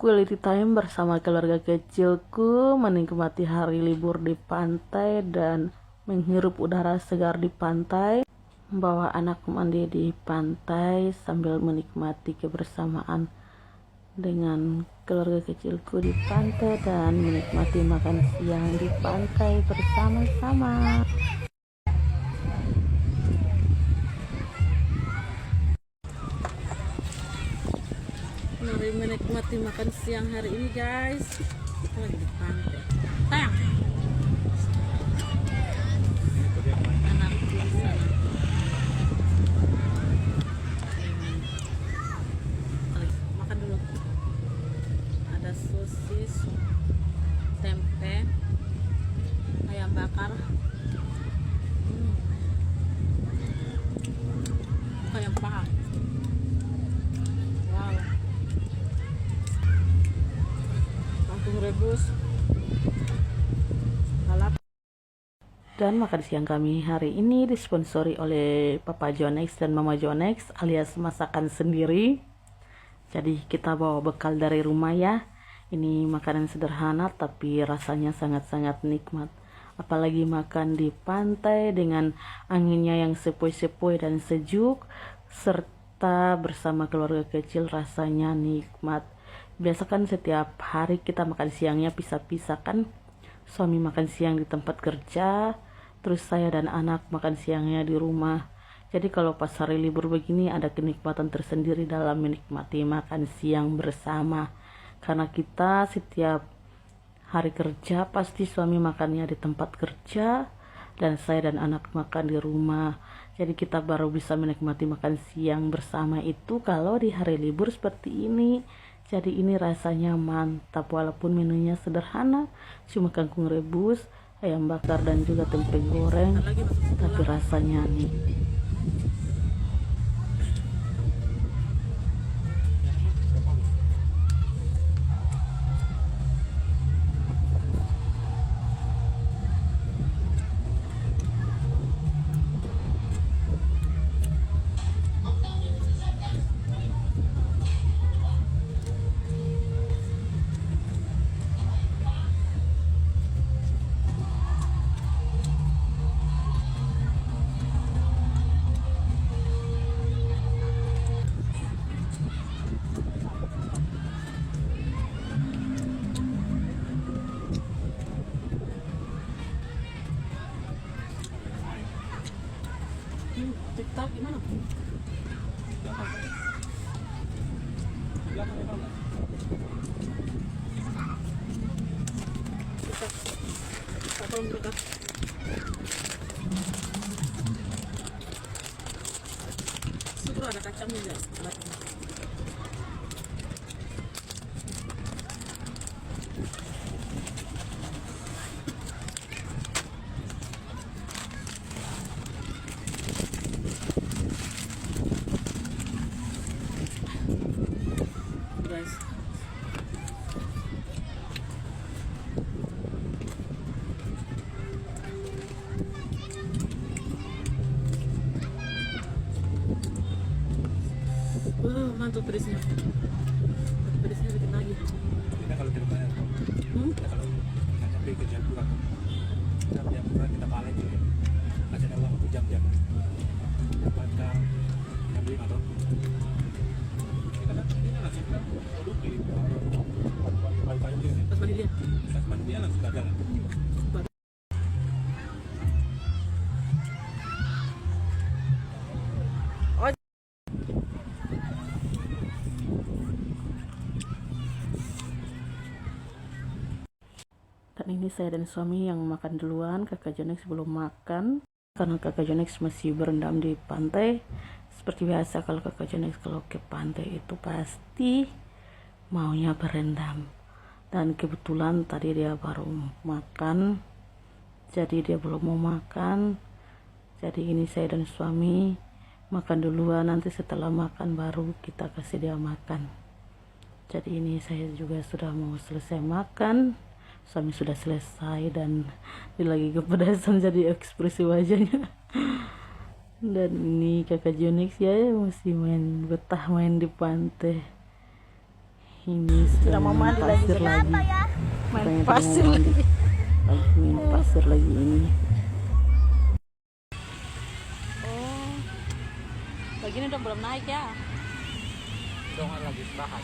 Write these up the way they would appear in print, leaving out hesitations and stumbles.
Quality time bersama keluarga kecilku, menikmati hari libur di pantai dan menghirup udara segar di pantai, membawa anak mandi di pantai sambil menikmati kebersamaan dengan keluarga kecilku di pantai dan menikmati makan siang di pantai bersama-sama. Mari menikmati makan siang hari ini, guys. Kita lagi di pantai. Tayang. Anak di sana. Makan dulu. Ada sosis, tempe, ayam bakar, ayam paha. Wow. Kangkung rebus, lalap. Dan makan siang kami hari ini disponsori oleh Papa Jonex dan Mama Jonex alias masakan sendiri. Jadi kita bawa bekal dari rumah ya. Ini makanan sederhana tapi rasanya sangat-sangat nikmat. Apalagi makan di pantai dengan anginnya yang sepoi-sepoi dan sejuk serta bersama keluarga kecil rasanya nikmat. Biasa kan setiap hari kita makan siangnya pisah-pisah kan. Suami makan siang di tempat kerja, terus saya dan anak makan siangnya di rumah. Jadi kalau pas hari libur begini ada kenikmatan tersendiri dalam menikmati makan siang bersama. Karena kita setiap hari kerja pasti suami makannya di tempat kerja dan saya dan anak makan di rumah. Jadi kita baru bisa menikmati makan siang bersama itu kalau di hari libur seperti ini. Jadi ini rasanya mantap walaupun menunya sederhana, cuma kangkung rebus, ayam bakar dan juga tempe goreng, tapi rasanya nih. TikTok gimana? Syukur ada kacangnya ya. Guys. Mantap pedasnya. Pedasnya bikin lagi. Kita kalau tidak bayar, kita kalau sampai ke jam kurang, kita balik juga. Masih ada waktu jam-jam. Dapatkan jam 5 atau kita kan ini langsung produk di pagi-pagi dia. Pas mandi dia. Pas mandi dia langsung gagal. Dan ini saya dan suami yang makan duluan, kakak Jonex belum makan karena kakak Jonex masih berendam di pantai. Seperti biasa kalau kakak Jonex kalau ke pantai itu pasti maunya berendam. Dan kebetulan tadi dia baru makan, jadi dia belum mau makan. Jadi ini saya dan suami makan duluan, nanti setelah makan baru kita kasih dia makan. Jadi ini saya juga sudah mau selesai makan, suami sudah selesai dan dia lagi kepedasan jadi ekspresi wajahnya. Dan ini kakak Jonex ya masih betah main di pantai. Ini Sudah mau mandi lagi. pasir lagi. Main Katanya pasir mau lagi. mandi. Lagi main pasir lagi ini. Oh, begini udah belum naik ya? Dong lagi istirahat.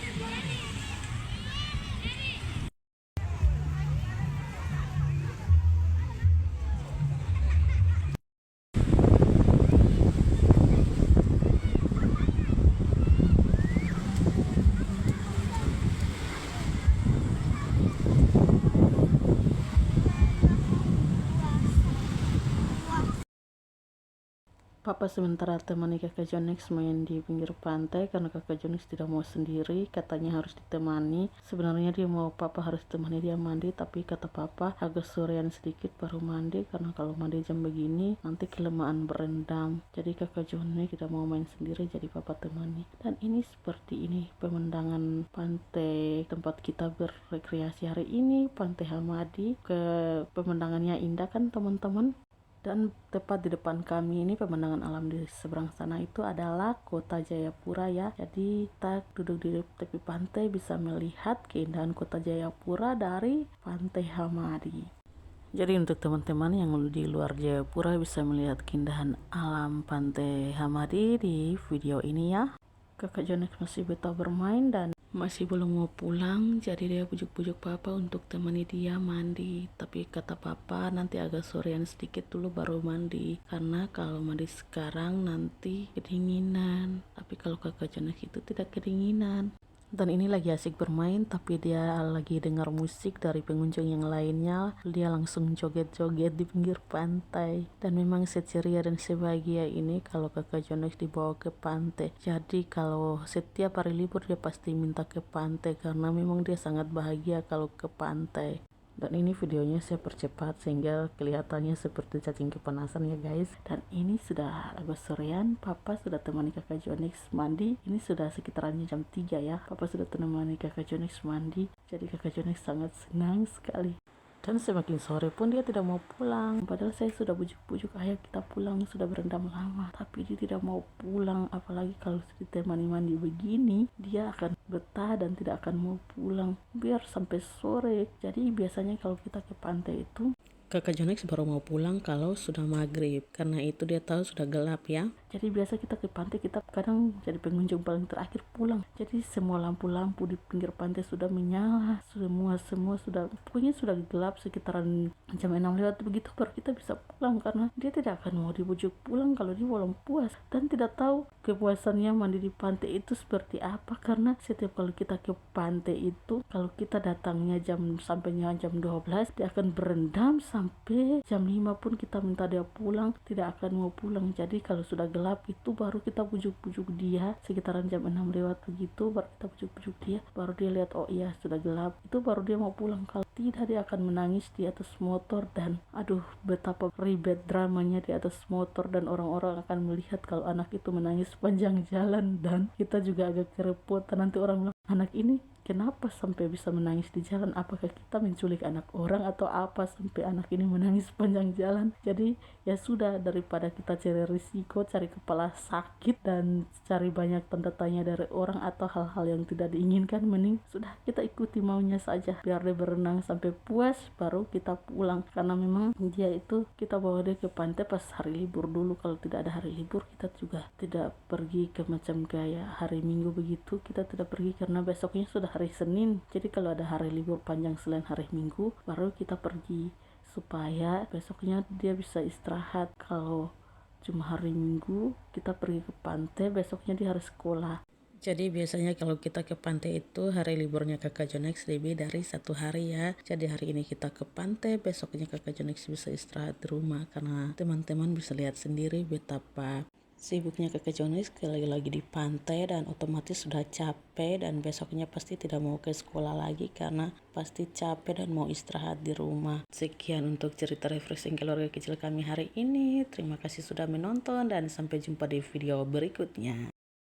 Papa sementara temani kakak Jonex main di pinggir pantai karena kakak Jonex tidak mau sendiri, katanya harus ditemani. Sebenarnya dia mau papa harus temani dia mandi, tapi kata papa agak sorean sedikit baru mandi karena kalau mandi jam begini nanti kelemahan berendam. Jadi kakak Jonex tidak mau main sendiri, jadi papa temani. Dan ini seperti ini pemandangan pantai tempat kita berrekreasi hari ini, Pantai Hamadi. Pemandangannya indah kan teman-teman? Dan tepat di depan kami ini pemandangan alam di seberang sana itu adalah kota Jayapura ya. Jadi kita duduk di tepi pantai bisa melihat keindahan kota Jayapura dari Pantai Hamadi. Jadi untuk teman-teman yang di luar Jayapura bisa melihat keindahan alam Pantai Hamadi di video ini ya. Kakak Jonex masih betah bermain dan masih belum mau pulang, jadi dia pujuk-pujuk papa untuk temani dia mandi. Tapi kata papa nanti agak sorean sedikit dulu baru mandi, karena kalau mandi sekarang nanti kedinginan. Tapi kalau kakak Jonex itu tidak kedinginan. Dan ini lagi asik bermain, tapi dia lagi dengar musik dari pengunjung yang lainnya. Dia langsung joget-joget di pinggir pantai. Dan memang seceria dan sebahagia ini kalau kakak Jonex dibawa ke pantai. Jadi kalau setiap hari libur dia pasti minta ke pantai karena memang dia sangat bahagia kalau ke pantai. Dan ini videonya saya percepat sehingga kelihatannya seperti cacing kepanasan ya guys. Dan ini sudah agak sorean, papa sudah temani kakak Jonex mandi. Ini sudah sekitarannya jam 3 ya. Papa sudah temani kakak Jonex mandi. Jadi kakak Jonex sangat senang sekali. Dan semakin sore pun dia tidak mau pulang. Padahal saya sudah bujuk-bujuk, ayo kita pulang, sudah berendam lama. Tapi dia tidak mau pulang, apalagi kalau ditemani mandi begini, dia akan betah dan tidak akan mau pulang. Biar sampai sore. Jadi biasanya kalau kita ke pantai itu, kakak Jonex baru mau pulang kalau sudah maghrib, karena itu dia tahu sudah gelap ya. Jadi biasa kita ke pantai, kita kadang jadi pengunjung paling terakhir pulang. Jadi semua lampu-lampu di pinggir pantai sudah menyala, semua sudah, pokoknya sudah gelap sekitaran jam 6 lewat begitu baru kita bisa pulang, karena dia tidak akan mau dibujuk pulang kalau dia belum puas dan tidak tahu kepuasannya mandi di pantai itu seperti apa. Karena setiap kali kita ke pantai itu, kalau kita datangnya sampainya jam 12, dia akan berendam sampai jam 5 pun kita minta dia pulang, tidak akan mau pulang. Jadi kalau sudah gelap itu baru kita bujuk-bujuk dia sekitaran jam 6 lewat begitu, baru kita bujuk-bujuk dia, baru dia lihat oh iya sudah gelap, itu baru dia mau pulang. Kalau tidak dia akan menangis di atas motor dan aduh betapa ribet dramanya di atas motor, dan orang-orang akan melihat kalau anak itu menangis sepanjang jalan. Dan kita juga agak kerepotan, nanti orang bilang anak ini kenapa sampai bisa menangis di jalan, apakah kita menculik anak orang atau apa sampai anak ini menangis sepanjang jalan. Jadi ya sudah, daripada kita cari risiko, cari kepala sakit dan cari banyak tanda tanya dari orang atau hal-hal yang tidak diinginkan, mending sudah kita ikuti maunya saja, biar dia berenang sampai puas baru kita pulang. Karena memang dia itu kita bawa dia ke pantai pas hari libur dulu, kalau tidak ada hari libur kita juga tidak pergi ke macam kayak hari Minggu begitu, kita tidak pergi karena besoknya sudah hari Senin. Jadi kalau ada hari libur panjang selain hari Minggu baru kita pergi, supaya besoknya dia bisa istirahat. Kalau cuma hari Minggu kita pergi ke pantai, besoknya dia harus sekolah. Jadi biasanya kalau kita ke pantai itu hari liburnya kakak Jonex lebih dari 1 hari ya. Jadi hari ini kita ke pantai, besoknya kakak Jonex bisa istirahat di rumah, karena teman-teman bisa lihat sendiri betapa sibuknya kakak Jonex lagi di pantai dan otomatis sudah capek, dan besoknya pasti tidak mau ke sekolah lagi karena pasti capek dan mau istirahat di rumah. Sekian untuk cerita refreshing keluarga kecil kami hari ini. Terima kasih sudah menonton dan sampai jumpa di video berikutnya.